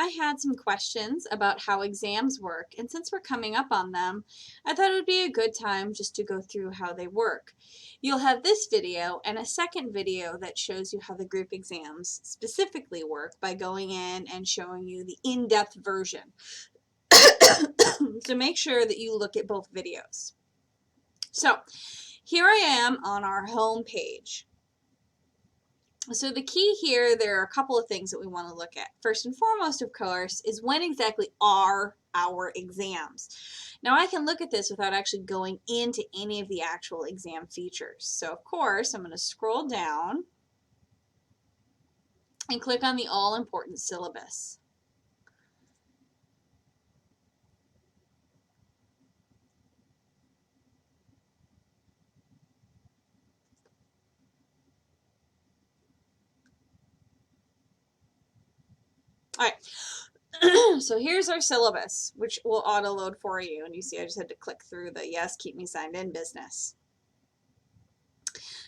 I had some questions about how exams work, and since we're coming up on them, I thought it would be a good time just to go through how they work. You'll have this video and a second video that shows you how the group exams specifically work by going in and showing you the in-depth version. So make sure that you look at both videos. So here I am on our home page. So the key here, there are a couple of things that we want to look at. First and foremost, of course, is when exactly are our exams. Now I can look at this without actually going into any of the actual exam features. So of course, I'm going to scroll down and click on the all-important syllabus. All right, so here's our syllabus, which will auto-load for you. And you see I just had to click through the yes, keep me signed in business.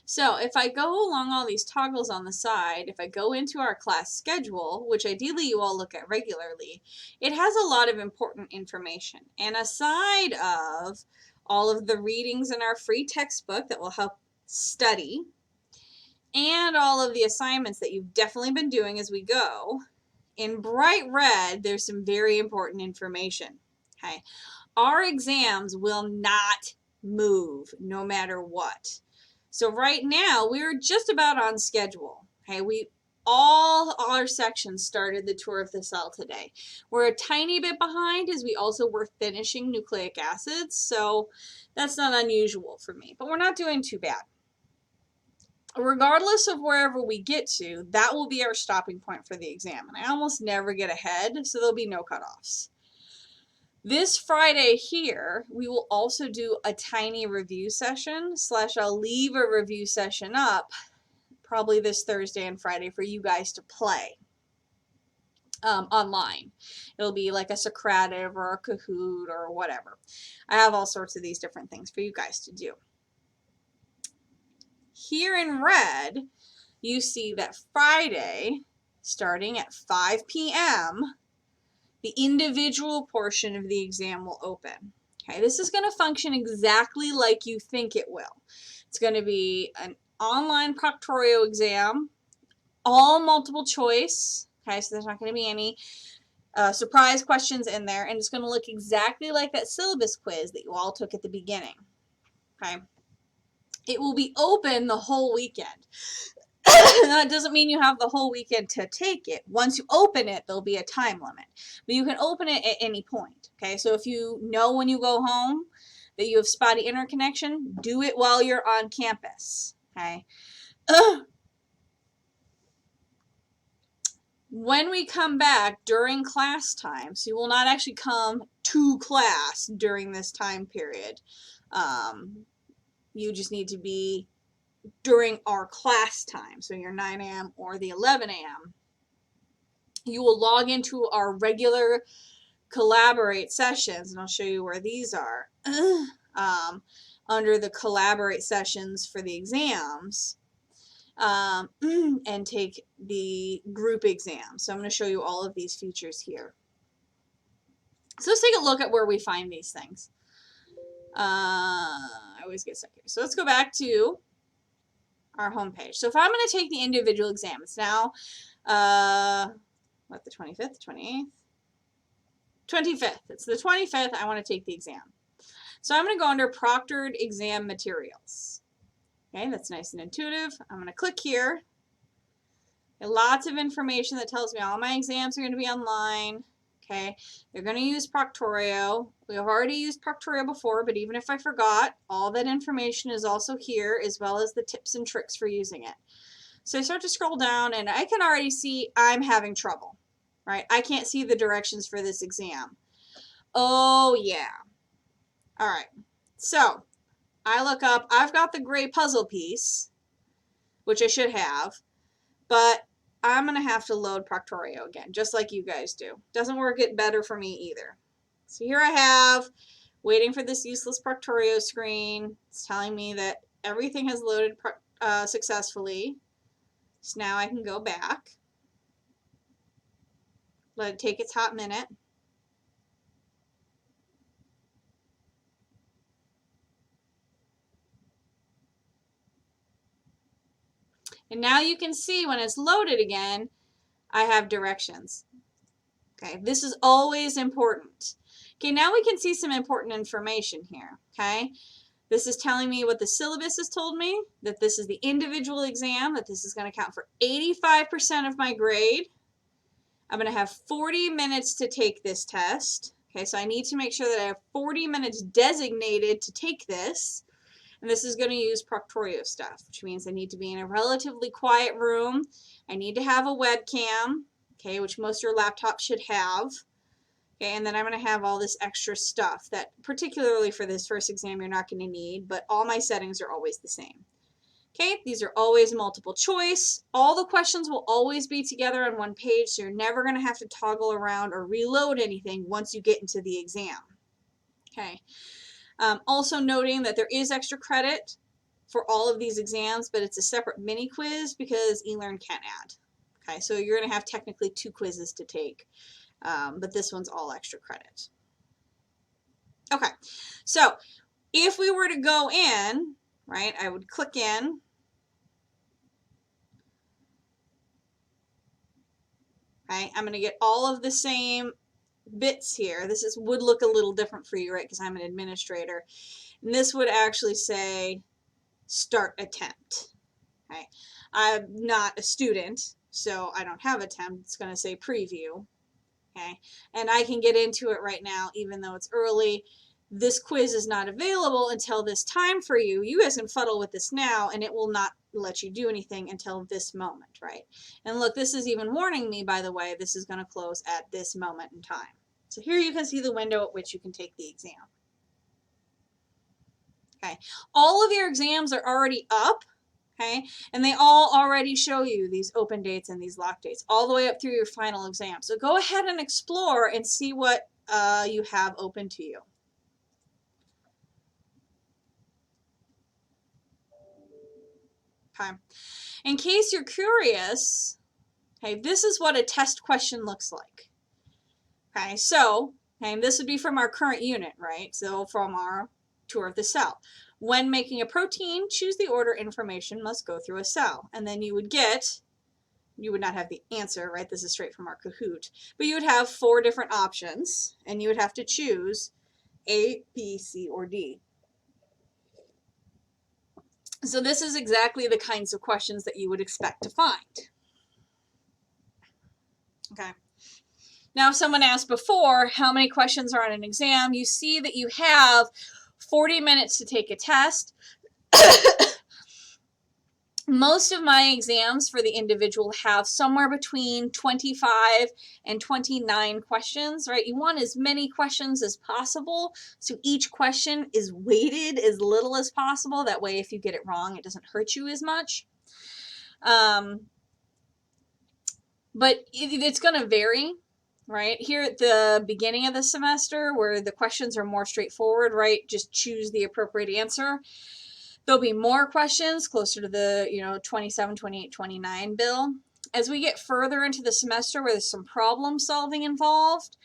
So if I go along all these toggles on the side, if I go into our class schedule, which ideally you all look at regularly, it has a lot of important information. And aside of all of the readings in our free textbook that will help study, and all of the assignments that you've definitely been doing as we go, in bright red, there's some very important information. Okay, our exams will not move no matter what. So right now, we're just about on schedule. Okay, all our sections started the tour of the cell today. We're a tiny bit behind as we also were finishing nucleic acids, so that's not unusual for me, but we're not doing too bad. Regardless of wherever we get to, that will be our stopping point for the exam. And I almost never get ahead, so there'll be no cutoffs. This Friday here, we will also do a tiny review session, / I'll leave a review session up probably this Thursday and Friday for you guys to play online. It'll be like a Socrative or a Kahoot or whatever. I have all sorts of these different things for you guys to do. Here in red, you see that Friday, starting at 5 p.m., the individual portion of the exam will open. Okay, this is going to function exactly like you think it will. It's going to be an online proctorio exam, all multiple choice. Okay, so there's not going to be any surprise questions in there, and it's going to look exactly like that syllabus quiz that you all took at the beginning. Okay. It will be open the whole weekend. That doesn't mean you have the whole weekend to take it. Once you open it, there'll be a time limit. But you can open it at any point. Okay, so if you know when you go home that you have spotty internet connection, do it while you're on campus. Okay. When we come back during class time, so you will not actually come to class during this time period. You just need to be during our class time, so your 9 a.m. or the 11 a.m. You will log into our regular collaborate sessions, and I'll show you where these are, under the collaborate sessions for the exams, and take the group exam. So I'm going to show you all of these features here. So let's take a look at where we find these things. I always get stuck here. So let's go back to our home page. So if I'm going to take the individual exam, it's now, what, the 25th, the 28th? 25th. It's the 25th. I want to take the exam. So I'm going to go under proctored exam materials. Okay, that's nice and intuitive. I'm going to click here. Lots of information that tells me all my exams are going to be online. Okay, they're going to use proctorio. We have already used proctorio before, but even if I forgot, all that information is also here, as well as the tips and tricks for using it. So I start to scroll down, and I can already see I'm having trouble, right? I can't see the directions for this exam. Oh, yeah. All right. So I look up. I've got the gray puzzle piece, which I should have, but I'm going to have to load proctorio again, just like you guys do. Doesn't work it better for me either. So here I have, waiting for this useless proctorio screen. It's telling me that everything has loaded successfully. So now I can go back. Let it take its hot minute. And now you can see when it's loaded again, I have directions. Okay, this is always important. Okay, now we can see some important information here. Okay, this is telling me what the syllabus has told me, that this is the individual exam, that this is going to count for 85% of my grade. I'm going to have 40 minutes to take this test. Okay, so I need to make sure that I have 40 minutes designated to take this. And this is going to use proctorio stuff, which means I need to be in a relatively quiet room. I need to have a webcam, okay, which most of your laptops should have. Okay, and then I'm going to have all this extra stuff that, particularly for this first exam, you're not going to need, but all my settings are always the same. Okay, these are always multiple choice. All the questions will always be together on one page, so you're never going to have to toggle around or reload anything once you get into the exam. Okay. Also noting that there is extra credit for all of these exams, but it's a separate mini quiz because eLearn can't add. Okay, so you're going to have technically 2 quizzes to take, but this one's all extra credit. Okay, so if we were to go in, right, I would click in. Okay, I'm going to get all of the same bits here. This would look a little different for you, right, because I'm an administrator. And this would actually say start attempt. Okay, I'm not a student, so I don't have attempt. It's going to say preview. Okay, and I can get into it right now, even though it's early. This quiz is not available until this time for you. You guys can fuddle with this now, and it will not let you do anything until this moment, right? And look, this is even warning me, by the way, this is going to close at this moment in time. So here you can see the window at which you can take the exam. Okay, all of your exams are already up, okay, and they all already show you these open dates and these lock dates all the way up through your final exam. So go ahead and explore and see what you have open to you. Okay, in case you're curious, okay, this is what a test question looks like. Okay, so, okay, this would be from our current unit, right? So from our tour of the cell. When making a protein, choose the order information must go through a cell. And then you would get, you would not have the answer, right? This is straight from our Kahoot. But you would have 4 different options, and you would have to choose A, B, C, or D. So this is exactly the kinds of questions that you would expect to find. Okay. Now, someone asked before, how many questions are on an exam? You see that you have 40 minutes to take a test. Most of my exams for the individual have somewhere between 25 and 29 questions, right? You want as many questions as possible, so each question is weighted as little as possible. That way, if you get it wrong, it doesn't hurt you as much. But it's going to vary, right? Here at the beginning of the semester, where the questions are more straightforward, right? Just choose the appropriate answer. There'll be more questions closer to the 27, 28, 29 bill. As we get further into the semester where there's some problem solving involved,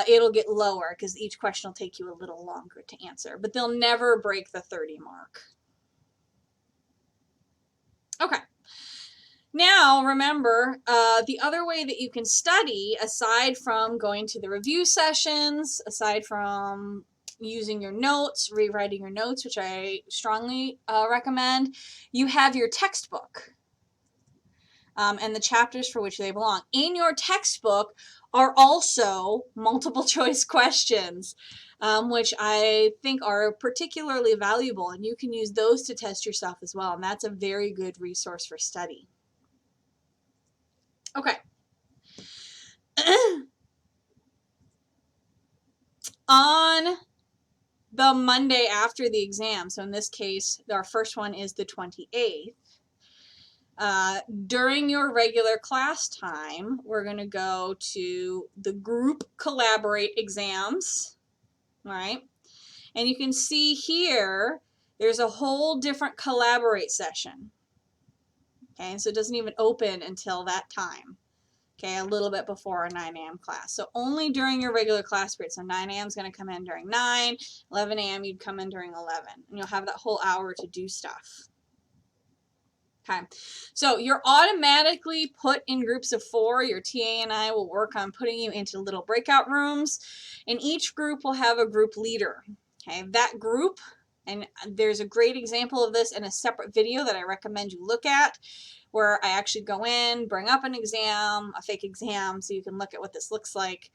it'll get lower because each question will take you a little longer to answer, but they'll never break the 30 mark. Okay. Now, remember, the other way that you can study, aside from going to the review sessions, aside from using your notes, rewriting your notes, which I strongly recommend, you have your textbook and the chapters for which they belong. In your textbook are also multiple choice questions, which I think are particularly valuable, and you can use those to test yourself as well, and that's a very good resource for study. Okay. On the Monday after the exam, so in this case, our first one is the 28th, during your regular class time, we're going to go to the group collaborate exams, right? And you can see here, there's a whole different collaborate session. Okay, so it doesn't even open until that time. okay, a little bit before our 9 a.m. class. So only during your regular class period. So 9 a.m. is going to come in during 9, 11 a.m. you'd come in during 11, and you'll have that whole hour to do stuff. Okay, so you're automatically put in groups of 4. Your TA and I will work on putting you into little breakout rooms, and each group will have a group leader. Okay, that group, and there's a great example of this in a separate video that I recommend you look at, where I actually go in, bring up an exam, a fake exam, so you can look at what this looks like.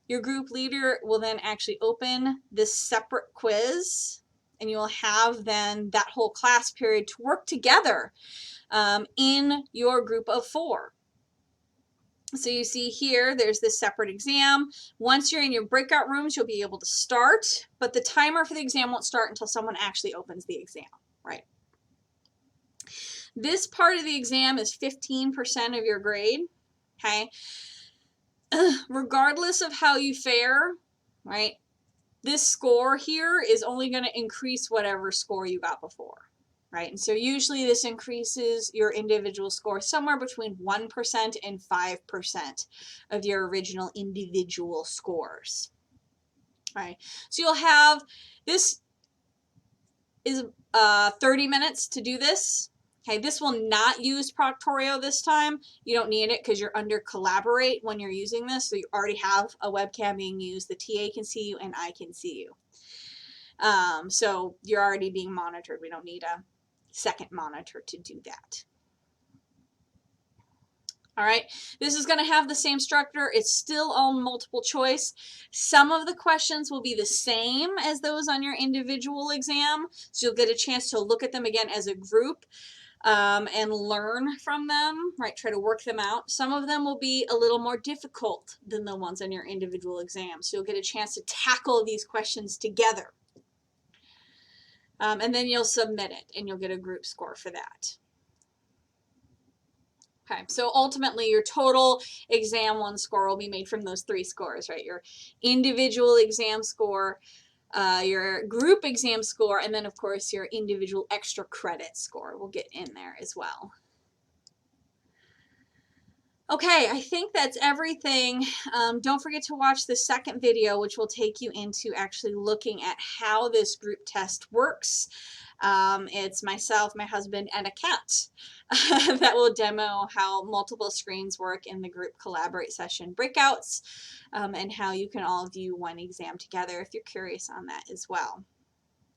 Your group leader will then actually open this separate quiz, and you will have then that whole class period to work together in your group of 4. So you see here, there's this separate exam. Once you're in your breakout rooms, you'll be able to start, but the timer for the exam won't start until someone actually opens the exam, right? This part of the exam is 15% of your grade, okay? Regardless of how you fare, right? This score here is only going to increase whatever score you got before, right? And so usually this increases your individual score somewhere between 1% and 5% of your original individual scores, right? So you'll have, this is 30 minutes to do this. Okay, this will not use proctorio this time. You don't need it because you're under collaborate when you're using this. So you already have a webcam being used. The TA can see you and I can see you. So you're already being monitored. We don't need a second monitor to do that. All right, this is going to have the same structure. It's still all multiple choice. Some of the questions will be the same as those on your individual exam. So you'll get a chance to look at them again as a group. And learn from them, right? Try to work them out. Some of them will be a little more difficult than the ones on your individual exam. So you'll get a chance to tackle these questions together. And then you'll submit it and you'll get a group score for that. Okay, so ultimately your total exam 1 score will be made from those 3 scores, right? Your individual exam score, your group exam score, and then of course your individual extra credit score will get in there as well. Okay, I think that's everything. Don't forget to watch the second video, which will take you into actually looking at how this group test works. It's myself, my husband, and a cat that will demo how multiple screens work in the group collaborate session breakouts, and how you can all view one exam together if you're curious on that as well.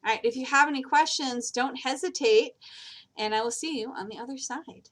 All right, if you have any questions, don't hesitate, and I will see you on the other side.